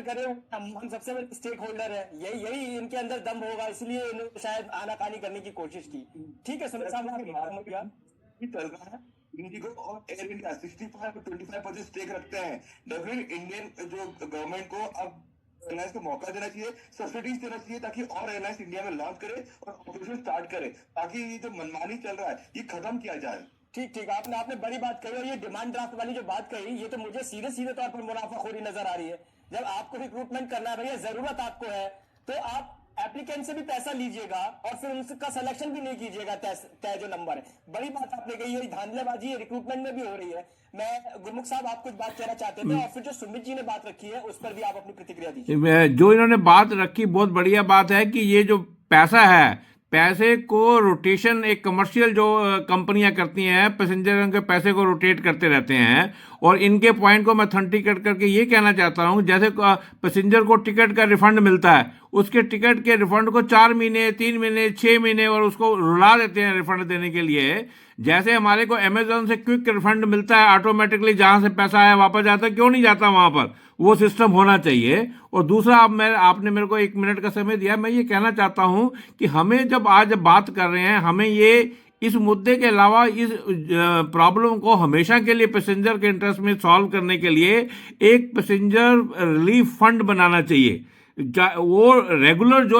करें, हम सबसे बड़े स्टेक होल्डर है, यही यही इनके अंदर दम होगा, इसलिए इन्होंने शायद आनाकानी करने की कोशिश की। ठीक है सुमित साहब, चल रहा है इंडिगो और एयर इंडिया 65-25% स्टेक रखते हैं। डेफिनेटली इंडियन जो गवर्नमेंट को अब एयरलाइंस को मौका देना चाहिए, सब्सिडीज देना चाहिए, ताकि और एयरलाइंस इंडिया में लॉन्च करे और ऑपरेशन स्टार्ट करे, ताकि ये जो मनमानी चल रहा है ये खत्म किया जाए। ठीक ठीक, आपने आपने बड़ी बात कही, और ये डिमांड ड्राफ्ट वाली जो बात कही, ये तो मुझे सीधे सीधे तौर पर मुनाफाखोरी नजर आ रही है। जब आपको रिक्रूटमेंट करना है भैया, जरूरत आपको है, तो आप एप्लीकेंट से भी पैसा लीजिएगा और फिर उनका सिलेक्शन भी नहीं कीजिएगा तय जो नंबर है। बड़ी बात आपने कही है, धांधलेबाजी रिक्रूटमेंट में भी हो रही है। मैं गुरमुख साहब, आप कुछ बात कहना चाहते थे, और फिर जो सुमित जी ने बात रखी है उस पर भी आप अपनी प्रतिक्रिया दीजिए। जो इन्होंने बात रखी बहुत बढ़िया बात है कि ये जो पैसा है, पैसे को रोटेशन एक कमर्शियल जो कंपनियां करती हैं, पैसेंजरों के पैसे को रोटेट करते रहते हैं। और इनके पॉइंट को मैं ऑथेंटिकेट करके ये कहना चाहता हूँ, जैसे पैसेंजर को टिकट का रिफंड मिलता है, उसके टिकट के रिफंड को 4 महीने, 3 महीने, 6 महीने और उसको रुला देते हैं रिफंड देने के लिए। जैसे हमारे को अमेजोन से क्विक रिफंड मिलता है ऑटोमेटिकली, जहां से पैसा आया वापस जाता है, क्यों नहीं जाता वहां पर? वो सिस्टम होना चाहिए। और दूसरा, अब आपने मेरे को 1 मिनट का समय दिया, मैं ये कहना चाहता हूं कि हमें जब आज बात कर रहे हैं, हमें ये इस मुद्दे के अलावा इस प्रॉब्लम को हमेशा के लिए पैसेंजर के इंटरेस्ट में सॉल्व करने के लिए एक पैसेंजर रिलीफ फंड बनाना चाहिए। वो रेगुलर जो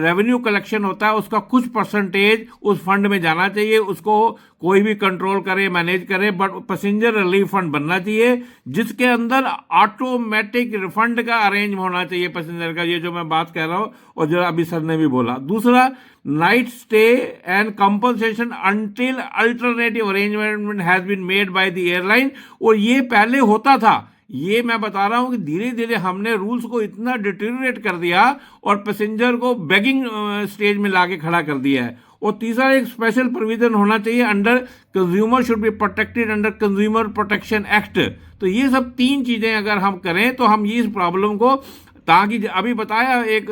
रेवेन्यू कलेक्शन होता है उसका कुछ परसेंटेज उस फंड में जाना चाहिए, उसको कोई भी कंट्रोल करे, मैनेज करे, बट पैसेंजर रिलीफ फंड बनना चाहिए जिसके अंदर ऑटोमेटिक रिफंड का अरेंज होना चाहिए पैसेंजर का। ये जो मैं बात कह रहा हूँ और जो अभी सर ने भी बोला। दूसरा, night stay and compensation until alternative arrangement has been made by the airline. और ये पहले होता था, ये मैं बता रहा हूं कि धीरे धीरे हमने रूल्स को इतना डिटेरियोरेट कर दिया और पैसेंजर को बेगिंग स्टेज में लाके खड़ा कर दिया है। और तीसरा, एक स्पेशल प्रोविजन होना चाहिए under consumer should be protected under consumer protection act. तो ये सब 3 चीजें अगर हम करें तो हम ये इस प्रॉब्लम को, ताकि अभी बताया एक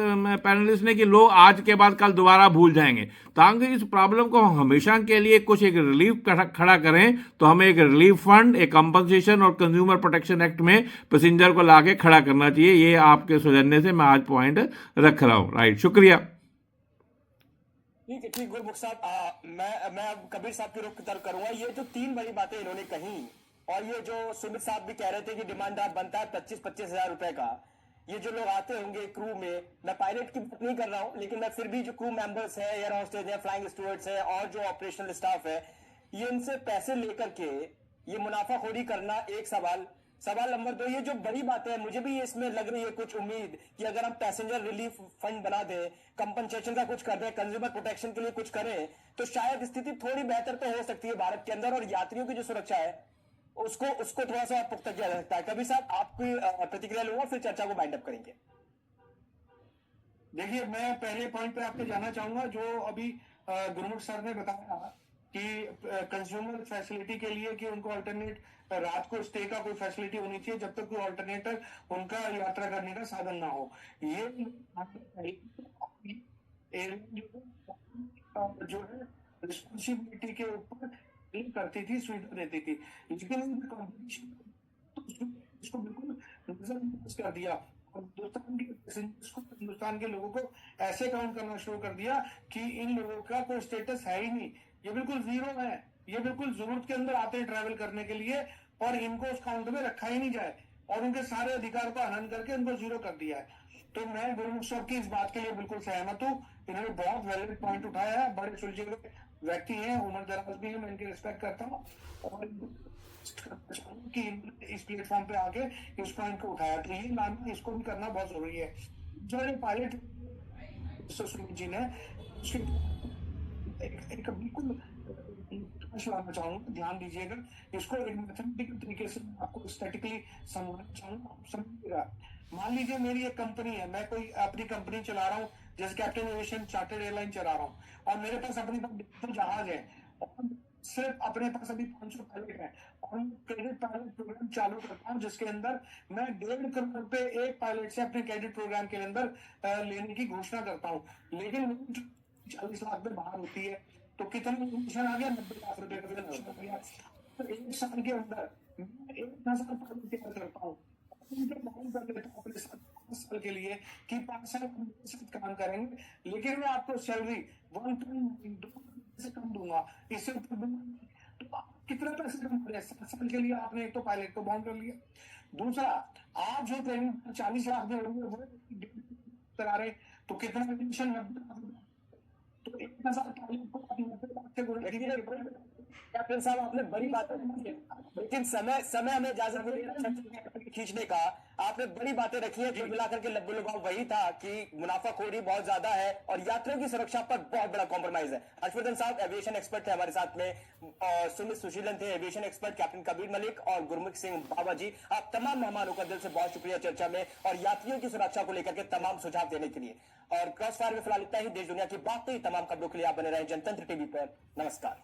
पैनलिस्ट ने कि लोग आज के बाद कल दोबारा भूल जाएंगे, ताकि इस प्रॉब्लम को हम हमेशा के लिए कुछ एक रिलीफ खड़ा करें, तो हमें एक रिलीफ फंड, एक कंपनसेशन और कंज्यूमर प्रोटेक्शन एक्ट में पैसेंजर को लाके खड़ा करना चाहिए। ये आपके सुझाने से मैं आज पॉइंट रख रहा हूँ। राइट, शुक्रिया। ठीक है, ठीक गुरमुख साहब, मैं अब कबीर साहब की रुख की तरफ करूंगा। ये जो 3 बड़ी बातें इन्होंने कही, और ये जो सुमित साहब भी कह रहे थे कि डिमांड ड्राफ्ट बनता है 25-25 हजार रुपए का, ये जो लोग आते होंगे क्रू में, मैं पायलट की बात नहीं कर रहा हूं, लेकिन मैं फिर भी जो क्रू मेंबर्स है, एयर होस्टेज है, फ्लाइंग स्टूवर्ड्स है, और जो ऑपरेशनल स्टाफ है, ये इनसे पैसे लेकर के ये मुनाफाखोरी करना एक सवाल। सवाल नंबर 2, ये जो बड़ी बात है, मुझे भी इसमें लग रही है कुछ उम्मीद कि अगर हम पैसेंजर रिलीफ फंड बना दें, कंपनसेशन का कुछ कर दें, कंज्यूमर प्रोटेक्शन के लिए कुछ करें, तो शायद स्थिति थोड़ी बेहतर तो हो सकती है भारत के अंदर, और यात्रियों की जो सुरक्षा है उसको उसको थोड़ा सा पुख्ता किया जा सकता है। कबीर साहब, आपकी प्रतिक्रिया लूंगा, फिर चर्चा को बाइंड अप करेंगे। देखिए, मैं पहले पॉइंट पे आपको जाना चाहूंगा जो अभी गुरमुख सर ने बताया कि कंज्यूमर फैसिलिटी के लिए कि उनको अल्टरनेट रात को स्टे का कोई फैसिलिटी होनी चाहिए जब तक कोई अल्टरनेटर उनका यात्रा करने का साधन ना हो। ये जो है रिस्पॉन्सिबिलिटी के ऊपर करती थी, सुविधा देती थी, लेकिन कंपनी इसको बिल्कुल नजरअंदाज कर दिया और हिंदुस्तान के लोगों को ऐसे काउंट करना शुरू कर दिया कि इन लोगों का कोई स्टेटस है ही नहीं, ये बिल्कुल जीरो है, ये बिल्कुल जरूरत के अंदर आते हैं ट्रैवल करने के लिए, और इनको उस काउंट में रखा ही नहीं जाए, और उनके सारे अधिकार को हनन करके उनको जीरो कर दिया है। तो मैं गुरमुख साहब की इस बात के लिए बिल्कुल सहमत हूँ। इन्होंने बहुत वैलिड पॉइंट उठाया है, बड़े सुलझे हुए व्यक्ति हैं, उम्र दराज भी है, मैं इनकी रिस्पेक्ट करता हूँ, और कि इस प्लेटफॉर्म पे आके इस पॉइंट को उठाया, तो ये लाना, इसको भी करना बहुत जरूरी है। जो पायलट सुमित जी ने एक बिल्कुल लाना चाहूंगा, ध्यान दीजिएगा, इसको एक मैथमेटिकल तरीके से आपको स्टैटिकली समझना चाहूंगा, समझिएगा। मान लीजिए मेरी एक कंपनी है, मैं कोई अपनी कंपनी चला रहा हूँ, जैसे कैप्टन एविएशन चार्टर्ड एयरलाइन चला रहा हूँ, और मेरे पास अपनी जहाज है, और सिर्फ अपने पास अभी 500 पायलट है, और क्रेडिट पायलट प्रोग्राम चालू करता हूँ जिसके अंदर मैं 1.5 करोड़ रुपए एक पायलट से अपने क्रेडिट प्रोग्राम के अंदर लेने की घोषणा करता हूँ, लेकिन 40 लाख में बाहर होती है, तो कितना मिशन आ गया? 90 लाख रुपए का मिशन आ गया। तो 1 साल के अंदर मैं 1,000 पायलट तैयार करता हूँ, उनको मालूम कर लेता हूं अपने साथ 5 साल के लिए कि 5 साल हम मेरे साथ काम करेंगे, लेकिन मैं आपको सैलरी 1.2 से कम दूंगा, इससे ऊपर दूंगा नहीं। तो आप कितना पैसे कमा रहे हैं? 7 साल के लिए आपने एक तो पायलट को बाउंड कर लिया। दूसरा, आप जो ट्रेनिंग 40 लाख में हो रही है वो करा रहे, तो कितना एडमिशन 90 लाख, तो 1,000 पायलट को आप 90 लाख से गुणा कीजिए। कैप्टन साहब आपने बड़ी बातें रखी है, लेकिन समय हमें इजाजत नहीं दे रहा खींचने का। आपने बड़ी बातें रखी है, कुल मिलाकर के लब्बू लगाव वही था कि मुनाफाखोरी बहुत ज्यादा है और यात्रियों की सुरक्षा पर बहुत बड़ा कॉम्प्रोमाइज है। हर्षवर्धन साहब एविएशन एक्सपर्ट थे हमारे साथ में, और सुमित सुशीलन थे aviation expert, captain Kabir Malik और गुरमुख सिंह बाबा जी, आप तमाम मेहमानों का दिल से बहुत शुक्रिया चर्चा में और यात्रियों की सुरक्षा को लेकर के तमाम सुझाव देने के लिए। और क्रॉस फायर में फिलहाल इतना ही। देश दुनिया की बाकी तमाम खबरों के लिए आप बने रहे जनतंत्र टीवी पर। नमस्कार।